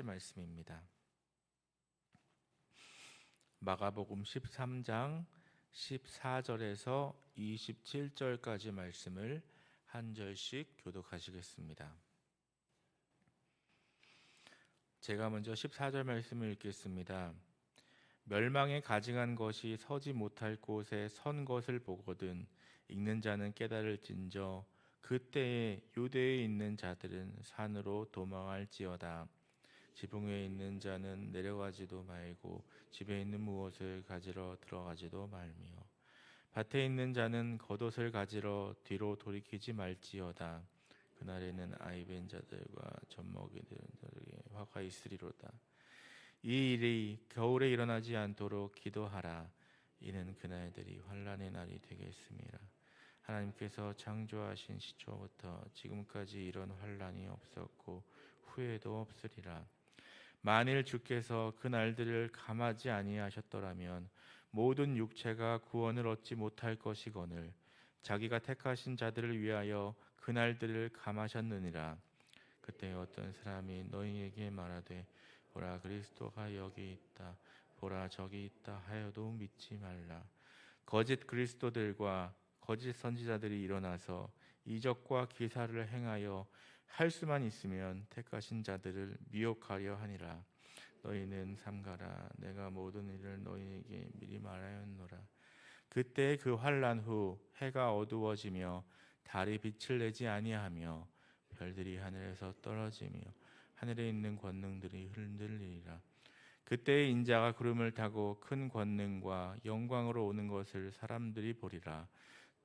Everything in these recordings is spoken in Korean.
말씀입니다. 마가복음 13장 14절에서 27절까지 말씀을 한 절씩 교독하시겠습니다. 제가 먼저 14절 말씀을 읽겠습니다. 멸망에 가증한 것이 서지 못할 곳에 선 것을 보거든 읽는 자는 깨달을진저 그때에 유대에 있는 자들은 산으로 도망할지어다. 지붕 위에 있는 자는 내려가지도 말고 집에 있는 무엇을 가지러 들어가지도 말며 밭에 있는 자는 겉옷을 가지러 뒤로 돌이키지 말지어다. 그날에는 아이 벤 자들과 젖먹이는 자들에게 화가 있으리로다. 이 일이 겨울에 일어나지 않도록 기도하라. 이는 그날들이 환난의 날이 되겠습니다. 하나님께서 창조하신 시초부터 지금까지 이런 환난이 없었고 후에도 없으리라. 만일 주께서 그 날들을 감하지 아니하셨더라면 모든 육체가 구원을 얻지 못할 것이거늘 자기가 택하신 자들을 위하여 그 날들을 감하셨느니라. 그때 어떤 사람이 너희에게 말하되 보라 그리스도가 여기 있다 보라 저기 있다 하여도 믿지 말라. 거짓 그리스도들과 거짓 선지자들이 일어나서 이적과 기사를 행하여 할 수만 있으면 택하신 자들을 미혹하려 하니라. 너희는 삼가라. 내가 모든 일을 너희에게 미리 말하였노라. 그때 그 환난 후 해가 어두워지며 달이 빛을 내지 아니하며 별들이 하늘에서 떨어지며 하늘에 있는 권능들이 흔들리리라. 그때 인자가 구름을 타고 큰 권능과 영광으로 오는 것을 사람들이 보리라.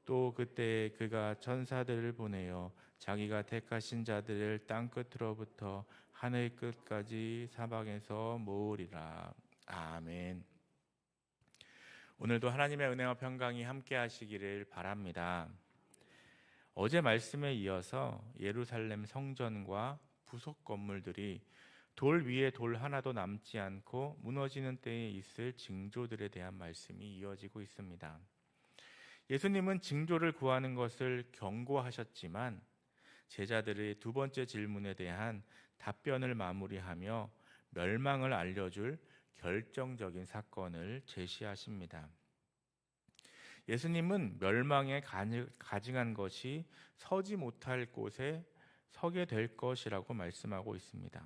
또 그때 그가 천사들을 보내어 자기가 택하신 자들을 땅 끝으로부터 하늘 끝까지 사방에서 모으리라. 아멘. 오늘도 하나님의 은혜와 평강이 함께 하시기를 바랍니다. 어제 말씀에 이어서 예루살렘 성전과 부속 건물들이 돌 위에 돌 하나도 남지 않고 무너지는 때에 있을 징조들에 대한 말씀이 이어지고 있습니다. 예수님은 징조를 구하는 것을 경고하셨지만 제자들의 두 번째 질문에 대한 답변을 마무리하며 멸망을 알려줄 결정적인 사건을 제시하십니다. 예수님은 멸망에 가증한 것이 서지 못할 곳에 서게 될 것이라고 말씀하고 있습니다.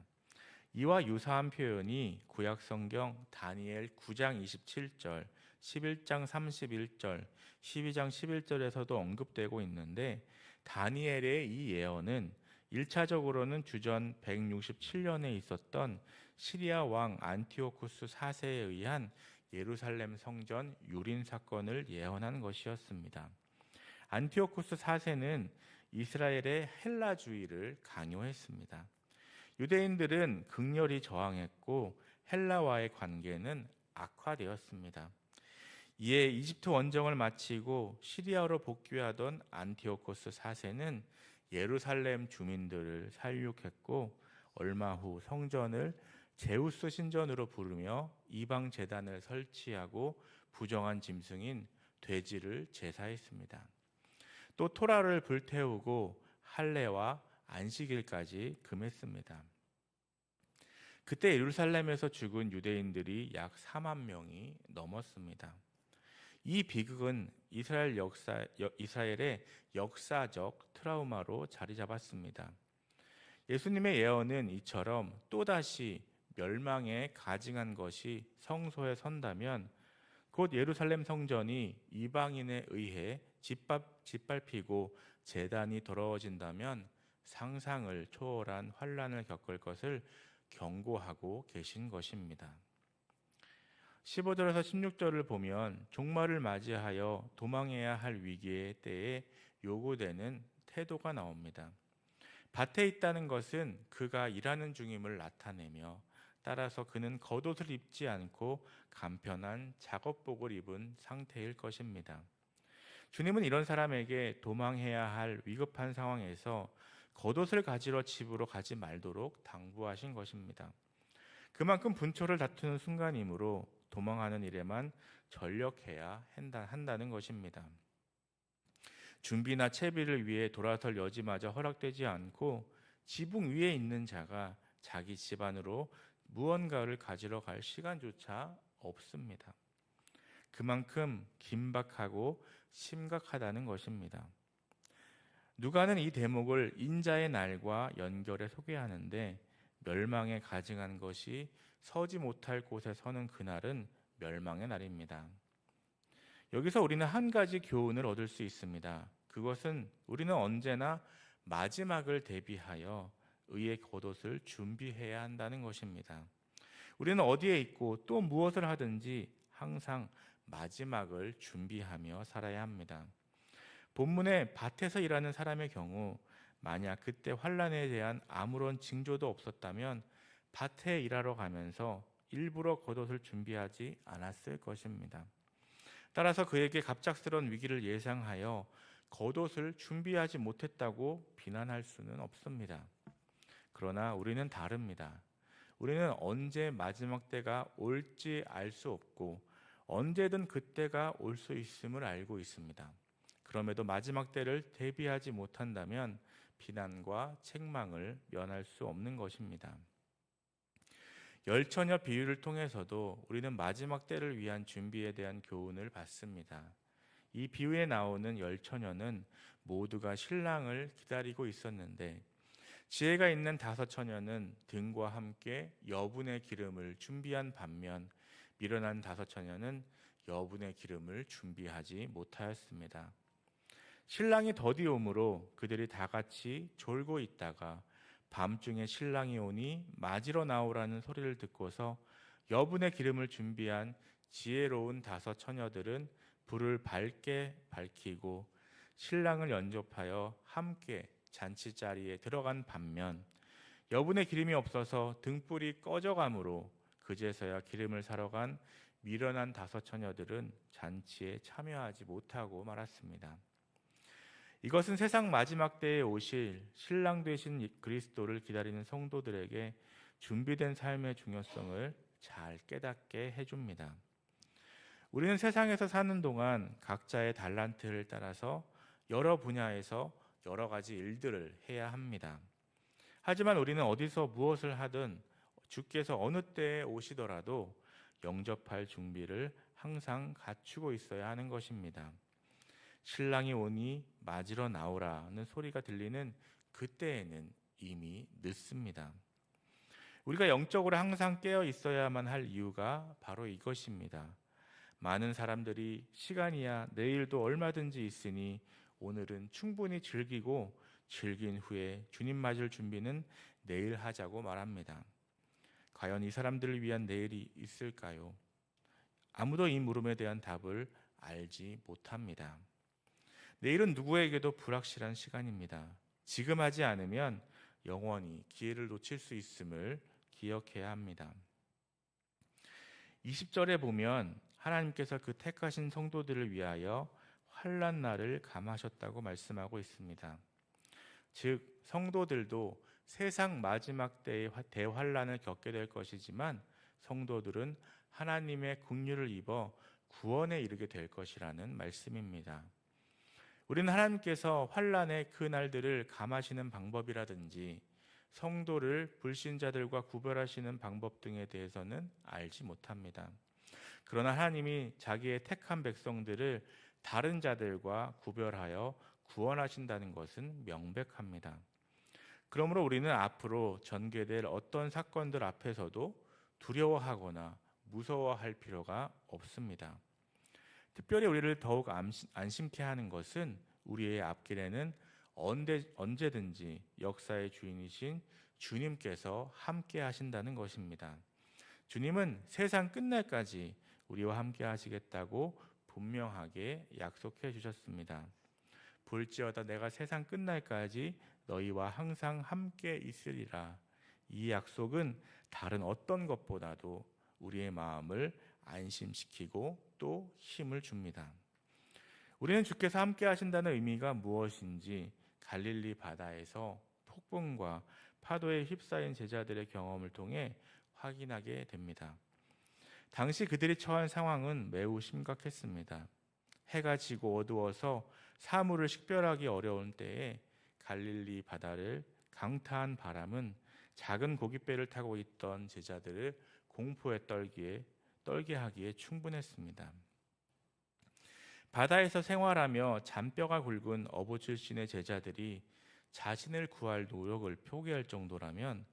이와 유사한 표현이 구약 성경 다니엘 9장 27절, 11장 31절, 12장 11절에서도 언급되고 있는데 다니엘의 이 예언은 1차적으로는 주전 167년에 있었던 시리아 왕 안티오쿠스 4세에 의한 예루살렘 성전 유린 사건을 예언한 것이었습니다. 안티오쿠스 4세는 이스라엘의 헬라주의를 강요했습니다. 유대인들은 극렬히 저항했고 헬라와의 관계는 악화되었습니다. 이에 이집트 원정을 마치고 시리아로 복귀하던 안티오코스 4세는 예루살렘 주민들을 살육했고 얼마 후 성전을 제우스 신전으로 부르며 이방 제단을 설치하고 부정한 짐승인 돼지를 제사했습니다. 또 토라를 불태우고 할례와 안식일까지 금했습니다. 그때 예루살렘에서 죽은 유대인들이 약 4만 명이 넘었습니다. 이 비극은 이스라엘의 역사적 트라우마로 자리 잡았습니다. 예수님의 예언은 이처럼 또다시 멸망에 가증한 것이 성소에 선다면 곧 예루살렘 성전이 이방인에 의해 짓밟히고 제단이 더러워진다면 상상을 초월한 환난을 겪을 것을 경고하고 계신 것입니다. 15절에서 16절을 보면 종말을 맞이하여 도망해야 할 위기의 때에 요구되는 태도가 나옵니다. 밭에 있다는 것은 그가 일하는 중임을 나타내며 따라서 그는 겉옷을 입지 않고 간편한 작업복을 입은 상태일 것입니다. 주님은 이런 사람에게 도망해야 할 위급한 상황에서 겉옷을 가지러 집으로 가지 말도록 당부하신 것입니다. 그만큼 분초를 다투는 순간이므로 도망하는 일에만 전력해야 한다는 것입니다. 준비나 채비를 위해 돌아설 여지마저 허락되지 않고 지붕 위에 있는 자가 자기 집안으로 무언가를 가지러 갈 시간조차 없습니다. 그만큼 긴박하고 심각하다는 것입니다. 누가는 이 대목을 인자의 날과 연결해 소개하는데, 멸망에 가증한 것이 서지 못할 곳에 서는 그날은 멸망의 날입니다. 여기서 우리는 한 가지 교훈을 얻을 수 있습니다. 그것은 우리는 언제나 마지막을 대비하여 의의 겉옷을 준비해야 한다는 것입니다. 우리는 어디에 있고 또 무엇을 하든지 항상 마지막을 준비하며 살아야 합니다. 본문에 밭에서 일하는 사람의 경우, 만약 그때 환난에 대한 아무런 징조도 없었다면 밭에 일하러 가면서 일부러 겉옷을 준비하지 않았을 것입니다. 따라서 그에게 갑작스러운 위기를 예상하여 겉옷을 준비하지 못했다고 비난할 수는 없습니다. 그러나 우리는 다릅니다. 우리는 언제 마지막 때가 올지 알 수 없고 언제든 그때가 올 수 있음을 알고 있습니다. 그럼에도 마지막 때를 대비하지 못한다면 비난과 책망을 면할 수 없는 것입니다. 열처녀 비유를 통해서도 우리는 마지막 때를 위한 준비에 대한 교훈을 받습니다. 이 비유에 나오는 열처녀는 모두가 신랑을 기다리고 있었는데, 지혜가 있는 다섯 처녀는 등과 함께 여분의 기름을 준비한 반면 미련한 다섯 처녀는 여분의 기름을 준비하지 못하였습니다. 신랑이 더디 오므로 그들이 다 같이 졸고 있다가 밤중에 신랑이 오니 맞으러 나오라는 소리를 듣고서 여분의 기름을 준비한 지혜로운 다섯 처녀들은 불을 밝게 밝히고 신랑을 연접하여 함께 잔치자리에 들어간 반면, 여분의 기름이 없어서 등불이 꺼져가므로 그제서야 기름을 사러 간 미련한 다섯 처녀들은 잔치에 참여하지 못하고 말았습니다. 이것은 세상 마지막 때에 오실 신랑 되신 그리스도를 기다리는 성도들에게 준비된 삶의 중요성을 잘 깨닫게 해줍니다. 우리는 세상에서 사는 동안 각자의 달란트를 따라서 여러 분야에서 여러 가지 일들을 해야 합니다. 하지만 우리는 어디서 무엇을 하든 주께서 어느 때에 오시더라도 영접할 준비를 항상 갖추고 있어야 하는 것입니다. 신랑이 오니 맞으러 나오라는 소리가 들리는 그때에는 이미 늦습니다. 우리가 영적으로 항상 깨어 있어야만 할 이유가 바로 이것입니다. 많은 사람들이 시간이야 내일도 얼마든지 있으니 오늘은 충분히 즐기고 즐긴 후에 주님 맞을 준비는 내일 하자고 말합니다. 과연 이 사람들을 위한 내일이 있을까요? 아무도 이 물음에 대한 답을 알지 못합니다. 내일은 누구에게도 불확실한 시간입니다. 지금 하지 않으면 영원히 기회를 놓칠 수 있음을 기억해야 합니다. 20절에 보면 하나님께서 그 택하신 성도들을 위하여 환난 날을 감하셨다고 말씀하고 있습니다. 즉 성도들도 세상 마지막 때의 대환난을 겪게 될 것이지만 성도들은 하나님의 긍휼을 입어 구원에 이르게 될 것이라는 말씀입니다. 우리는 하나님께서 환난의 그 날들을 감하시는 방법이라든지 성도를 불신자들과 구별하시는 방법 등에 대해서는 알지 못합니다. 그러나 하나님이 자기의 택한 백성들을 다른 자들과 구별하여 구원하신다는 것은 명백합니다. 그러므로 우리는 앞으로 전개될 어떤 사건들 앞에서도 두려워하거나 무서워할 필요가 없습니다. 특별히 우리를 더욱 안심케 하는 것은 우리의 앞길에는 언제든지 역사의 주인이신 주님께서 함께 하신다는 것입니다. 주님은 세상 끝날까지 우리와 함께 하시겠다고 분명하게 약속해 주셨습니다. 볼지어다 내가 세상 끝날까지 너희와 항상 함께 있으리라. 이 약속은 다른 어떤 것보다도 우리의 마음을 안심시키고 또 힘을 줍니다. 우리는 주께서 함께 하신다는 의미가 무엇인지 갈릴리 바다에서 폭풍과 파도에 휩싸인 제자들의 경험을 통해 확인하게 됩니다. 당시 그들이 처한 상황은 매우 심각했습니다. 해가 지고 어두워서 사물을 식별하기 어려운 때에 갈릴리 바다를 강타한 바람은 작은 고깃배를 타고 있던 제자들을 공포에 떨게 하기에 충분했습니다. 바다에서 생활하며 잔뼈가 굵은 어부 출신의 제자들이 자신을 구할 노력을 포기할 정도라면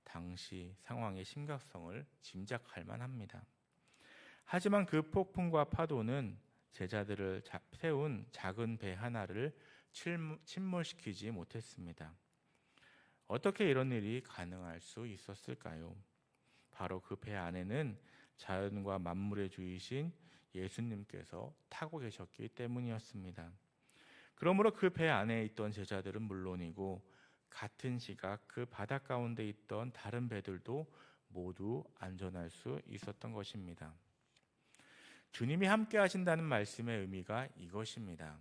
당시 상황의 심각성을 짐작할 만합니다. 하지만 그 폭풍과 파도는 제자들을 세운 작은 배 하나를 침몰시키지 못했습니다. 어떻게 이런 일이 가능할 수 있었을까요? 바로 그 배 안에는 자연과 만물의 주이신 예수님께서 타고 계셨기 때문이었습니다. 그러므로 그 배 안에 있던 제자들은 물론이고 같은 시각 그 바다 가운데 있던 다른 배들도 모두 안전할 수 있었던 것입니다. 주님이 함께 하신다는 말씀의 의미가 이것입니다.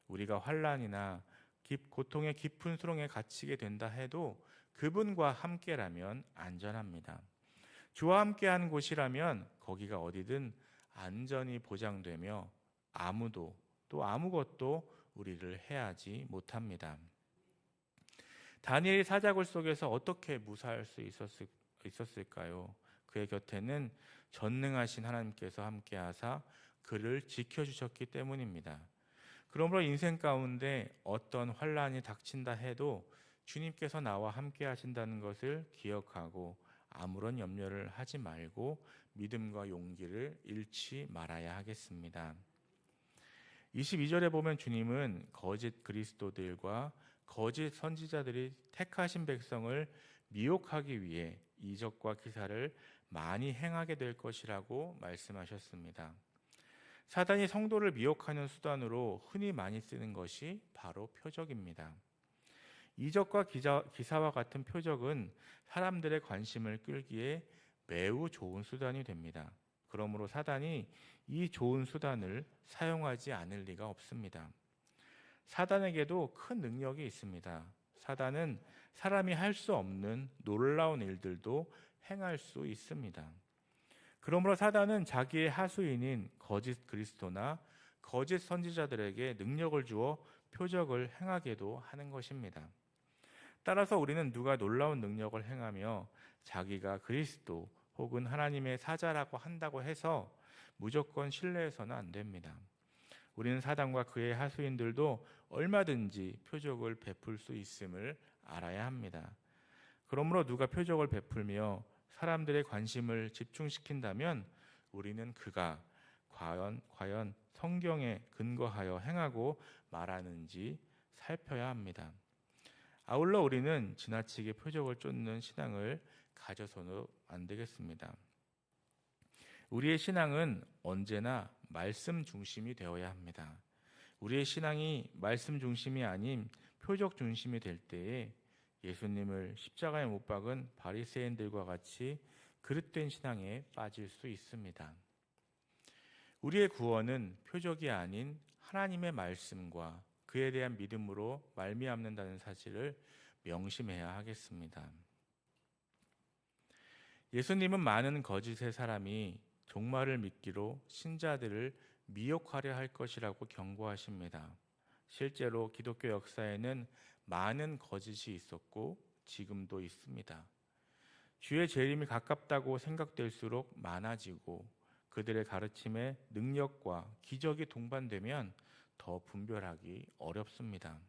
우리가 환난이나 고통의 깊은 수렁에 갇히게 된다 해도 그분과 함께라면 안전합니다. 주와 함께한 곳이라면 거기가 어디든 안전이 보장되며 아무도 또 아무것도 우리를 해하지 못합니다. 다니엘이 사자굴 속에서 어떻게 무사할 수 있었을까요? 그의 곁에는 전능하신 하나님께서 함께하사 그를 지켜주셨기 때문입니다. 그러므로 인생 가운데 어떤 환난이 닥친다 해도 주님께서 나와 함께 하신다는 것을 기억하고 아무런 염려를 하지 말고 믿음과 용기를 잃지 말아야 하겠습니다. 22절에 보면 주님은 거짓 그리스도들과 거짓 선지자들이 택하신 백성을 미혹하기 위해 이적과 기사를 많이 행하게 될 것이라고 말씀하셨습니다. 사단이 성도를 미혹하는 수단으로 흔히 많이 쓰는 것이 바로 표적입니다. 이적과 기사와 같은 표적은 사람들의 관심을 끌기에 매우 좋은 수단이 됩니다. 그러므로 사단이 이 좋은 수단을 사용하지 않을 리가 없습니다. 사단에게도 큰 능력이 있습니다. 사단은 사람이 할 수 없는 놀라운 일들도 행할 수 있습니다. 그러므로 사단은 자기의 하수인인 거짓 그리스도나 거짓 선지자들에게 능력을 주어 표적을 행하게도 하는 것입니다. 따라서 우리는 누가 놀라운 능력을 행하며 자기가 그리스도 혹은 하나님의 사자라고 한다고 해서 무조건 신뢰해서는 안 됩니다. 우리는 사단과 그의 하수인들도 얼마든지 표적을 베풀 수 있음을 알아야 합니다. 그러므로 누가 표적을 베풀며 사람들의 관심을 집중시킨다면 우리는 그가 과연 성경에 근거하여 행하고 말하는지 살펴야 합니다. 아울러 우리는 지나치게 표적을 쫓는 신앙을 가져서는 안 되겠습니다. 우리의 신앙은 언제나 말씀 중심이 되어야 합니다. 우리의 신앙이 말씀 중심이 아닌 표적 중심이 될 때에 예수님을 십자가에 못 박은 바리새인들과 같이 그릇된 신앙에 빠질 수 있습니다. 우리의 구원은 표적이 아닌 하나님의 말씀과 그에 대한 믿음으로 말미암는다는 사실을 명심해야 하겠습니다. 예수님은 많은 거짓의 사람이 종말을 믿기로 신자들을 미혹하려 할 것이라고 경고하십니다. 실제로 기독교 역사에는 많은 거짓이 있었고 지금도 있습니다. 주의 재림이 가깝다고 생각될수록 많아지고 그들의 가르침에 능력과 기적이 동반되면 더 분별하기 어렵습니다.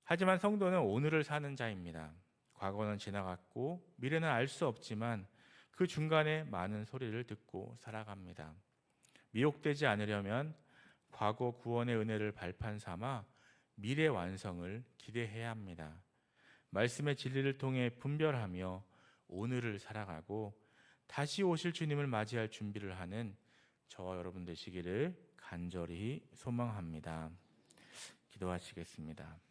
하지만 성도는 오늘을 사는 자입니다. 과거는 지나갔고 미래는 알 수 없지만 그 중간에 많은 소리를 듣고 살아갑니다. 미혹되지 않으려면 과거 구원의 은혜를 발판 삼아 미래 완성을 기대해야 합니다. 말씀의 진리를 통해 분별하며 오늘을 살아가고 다시 오실 주님을 맞이할 준비를 하는 저와 여러분 되시기를 간절히 소망합니다. 기도하시겠습니다.